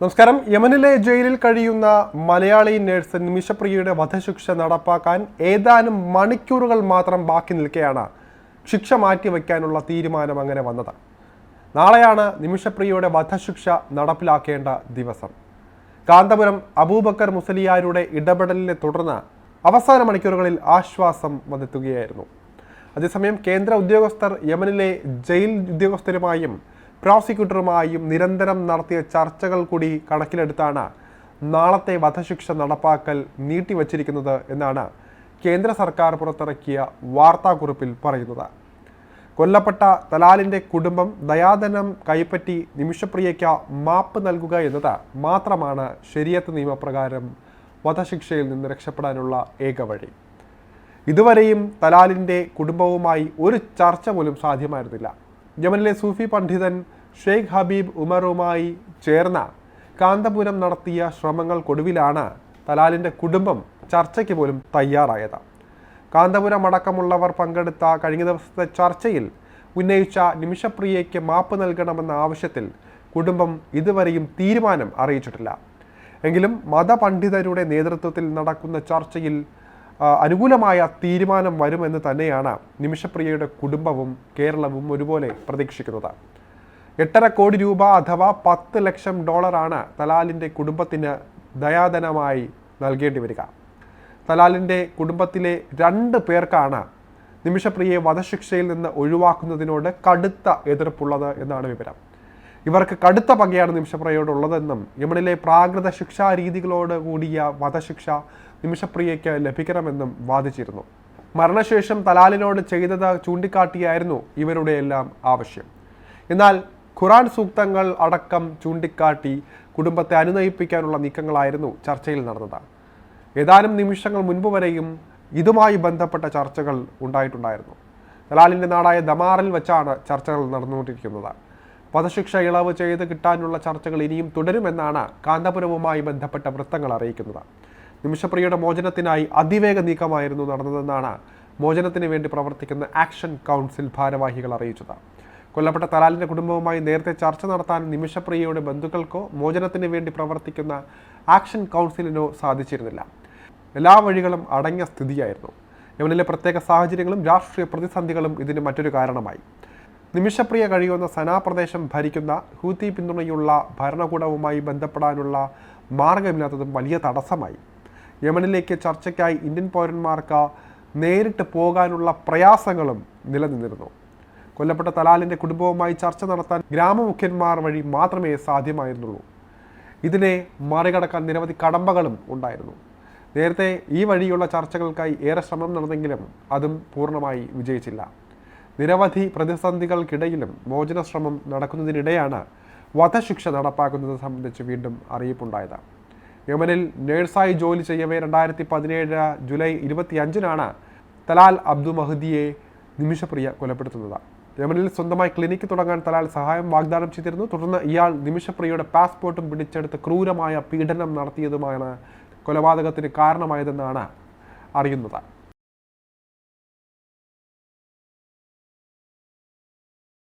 നമസ്കാരം. യമനിലെ ജയിലിൽ കഴിയുന്ന മലയാളി നഴ്സ് നിമിഷപ്രിയയുടെ വധശിക്ഷ നടപ്പാക്കാൻ ഏതാനും മണിക്കൂറുകൾ മാത്രം ബാക്കി നിൽക്കെയാണ് ശിക്ഷ മാറ്റിവെക്കാനുള്ള തീരുമാനം അങ്ങനെ വന്നത്. നാളെയാണ് നിമിഷപ്രിയയുടെ വധശിക്ഷ നടപ്പിലാക്കേണ്ട ദിവസം. കാന്തപുരം അബൂബക്കർ മുസലിയാരുടെ ഇടപെടലിനെ തുടർന്ന് അവസാന മണിക്കൂറുകളിൽ ആശ്വാസം വന്നെത്തുകയായിരുന്നു. അതേസമയം കേന്ദ്ര ഉദ്യോഗസ്ഥർ യമനിലെ ജയിൽ ഉദ്യോഗസ്ഥരുമായും പ്രോസിക്യൂട്ടറുമായും നിരന്തരം നടത്തിയ ചർച്ചകൾ കൂടി കണക്കിലെടുത്താണ് നാളത്തെ വധശിക്ഷ നടപ്പാക്കൽ നീട്ടിവച്ചിരിക്കുന്നത് എന്നാണ് കേന്ദ്ര സർക്കാർ പുറത്തിറക്കിയ വാർത്താക്കുറിപ്പിൽ പറയുന്നത്. കൊല്ലപ്പെട്ട തലാലിൻ്റെ കുടുംബം ദയാധനം കൈപ്പറ്റി നിമിഷപ്രിയയ്ക്ക് മാപ്പ് നൽകുക എന്നത് മാത്രമാണ് ശരീഅത്ത് നിയമപ്രകാരം വധശിക്ഷയിൽ നിന്ന് രക്ഷപ്പെടാനുള്ള ഏക വഴി. ഇതുവരെയും തലാലിൻ്റെ കുടുംബവുമായി ഒരു ചർച്ച പോലും സാധ്യമായിരുന്നില്ല. യമനിലെ സൂഫി പണ്ഡിതൻ ഷെയ്ഖ് ഹബീബ് ഉമറുമായി ചേർന്ന കാന്തപുരം നടത്തിയ ശ്രമങ്ങൾക്കൊടുവിലാണ് തലാലിൻ്റെ കുടുംബം ചർച്ചയ്ക്ക് പോലും തയ്യാറായത്. കാന്തപുരം അടക്കമുള്ളവർ പങ്കെടുത്ത കഴിഞ്ഞ ദിവസത്തെ ചർച്ചയിൽ ഉന്നയിച്ച നിമിഷപ്രിയയ്ക്ക് മാപ്പ് നൽകണമെന്ന ആവശ്യത്തിൽ കുടുംബം ഇതുവരെയും തീരുമാനം അറിയിച്ചിട്ടില്ല. എങ്കിലും മതപണ്ഡിതരുടെ നേതൃത്വത്തിൽ നടക്കുന്ന ചർച്ചയിൽ അനുകൂലമായ തീരുമാനം വരുമെന്ന് തന്നെയാണ് നിമിഷപ്രിയയുടെ കുടുംബവും കേരളവും ഒരുപോലെ പ്രതീക്ഷിക്കുന്നത്. 8.5 കോടി രൂപ അഥവാ $10 ലക്ഷം തലാലിൻ്റെ കുടുംബത്തിന് ദയാധനമായി നൽകേണ്ടി വരിക. തലാലിൻ്റെ കുടുംബത്തിലെ 2 പേർക്കാണ് നിമിഷപ്രിയയെ വധശിക്ഷയിൽ നിന്ന് ഒഴിവാക്കുന്നതിനോട് കടുത്ത എതിർപ്പുള്ളത് എന്നാണ് വിവരം. ഇവർക്ക് കടുത്ത പകയാണ് നിമിഷപ്രിയയോടുള്ളതെന്നും യമനിലെ പ്രാകൃത ശിക്ഷാരീതികളോട് കൂടിയ വധശിക്ഷ നിമിഷപ്രിയയ്ക്ക് ലഭിക്കണമെന്നും വാദിച്ചിരുന്നു. മരണശേഷം തലാലിനോട് ചെയ്തത് ചൂണ്ടിക്കാട്ടിയായിരുന്നു ഇവരുടെ എല്ലാം ആവശ്യം. എന്നാൽ ഖുറാൻ സൂക്തങ്ങൾ അടക്കം ചൂണ്ടിക്കാട്ടി കുടുംബത്തെ അനുനയിപ്പിക്കാനുള്ള നീക്കങ്ങളായിരുന്നു ചർച്ചയിൽ നടന്നത്. ഏതാനും നിമിഷങ്ങൾ മുൻപ് വരെയും ഇതുമായി ബന്ധപ്പെട്ട ചർച്ചകൾ ഉണ്ടായിട്ടുണ്ടായിരുന്നു. തലാലിൻ്റെ നാടായ ദമാറിൽ വെച്ചാണ് ചർച്ചകൾ നടന്നുകൊണ്ടിരിക്കുന്നത്. വധശിക്ഷ ഇളവ് ചെയ്ത് കിട്ടാനുള്ള ചർച്ചകൾ ഇനിയും തുടരുമെന്നാണ് കാന്തപുരവുമായി ബന്ധപ്പെട്ട വൃത്തങ്ങൾ അറിയിക്കുന്നത്. നിമിഷപ്രിയയുടെ മോചനത്തിനായി അതിവേഗ നീക്കമായിരുന്നു നടന്നതെന്നാണ് മോചനത്തിന് വേണ്ടി പ്രവർത്തിക്കുന്ന ആക്ഷൻ കൗൺസിൽ ഭാരവാഹികൾ അറിയിച്ചത്. കൊല്ലപ്പെട്ട തലാലിൻ്റെ കുടുംബവുമായി നേരത്തെ ചർച്ച നടത്താൻ നിമിഷപ്രിയയുടെ ബന്ധുക്കൾക്കോ മോചനത്തിന് വേണ്ടി പ്രവർത്തിക്കുന്ന ആക്ഷൻ കൗൺസിലിനോ സാധിച്ചിരുന്നില്ല. എല്ലാ വഴികളും അടങ്ങിയ സ്ഥിതിയായിരുന്നു. യമനിലെ പ്രത്യേക സാഹചര്യങ്ങളും രാഷ്ട്രീയ പ്രതിസന്ധികളും ഇതിന് മറ്റൊരു കാരണമായി. നിമിഷപ്രിയ കഴിയുന്ന സനാ പ്രദേശം ഭരിക്കുന്ന ഹൂത്തി പിന്തുണയുള്ള ഭരണകൂടവുമായി ബന്ധപ്പെടാനുള്ള മാർഗമില്ലാത്തതും വലിയ തടസ്സമായി. യമനിലേക്ക് ചർച്ചയ്ക്കായി ഇന്ത്യൻ പൗരന്മാർക്ക് നേരിട്ട് പോകാനുള്ള പ്രയാസങ്ങളും നിലനിന്നിരുന്നു. കൊല്ലപ്പെട്ട തലാലിൻ്റെ കുടുംബവുമായി ചർച്ച നടത്താൻ ഗ്രാമമുഖ്യന്മാർ വഴി മാത്രമേ സാധ്യമായിരുന്നുള്ളൂ. ഇതിനെ മറികടക്കാൻ നിരവധി കടമ്പകളും ഉണ്ടായിരുന്നു. നേരത്തെ ഈ വഴിയുള്ള ചർച്ചകൾക്കായി ഏറെ ശ്രമം നടന്നെങ്കിലും അതും പൂർണ്ണമായി വിജയിച്ചില്ല. നിരവധി പ്രതിസന്ധികൾക്കിടയിലും മോചന ശ്രമം നടക്കുന്നതിനിടെയാണ് വധശിക്ഷ നടപ്പാക്കുന്നത് സംബന്ധിച്ച് വീണ്ടും അറിയിപ്പുണ്ടായത്. യമനിൽ നേഴ്സായി ജോലി ചെയ്യവേ 2017 ജൂലൈ 25 തലാൽ അബ്ദു മഹദിയെ നിമിഷപ്രിയ കൊലപ്പെടുത്തുന്നത്. യമനിൽ സ്വന്തമായി ക്ലിനിക്ക് തുടങ്ങാൻ തലാൽ സഹായം വാഗ്ദാനം ചെയ്തിരുന്നു. തുടർന്ന് ഇയാൾ നിമിഷപ്രിയയുടെ പാസ്പോർട്ടും പിടിച്ചെടുത്ത് ക്രൂരമായ പീഡനം നടത്തിയതുമാണ് കൊലപാതകത്തിന് കാരണമായതെന്നാണ് അറിയുന്നത്.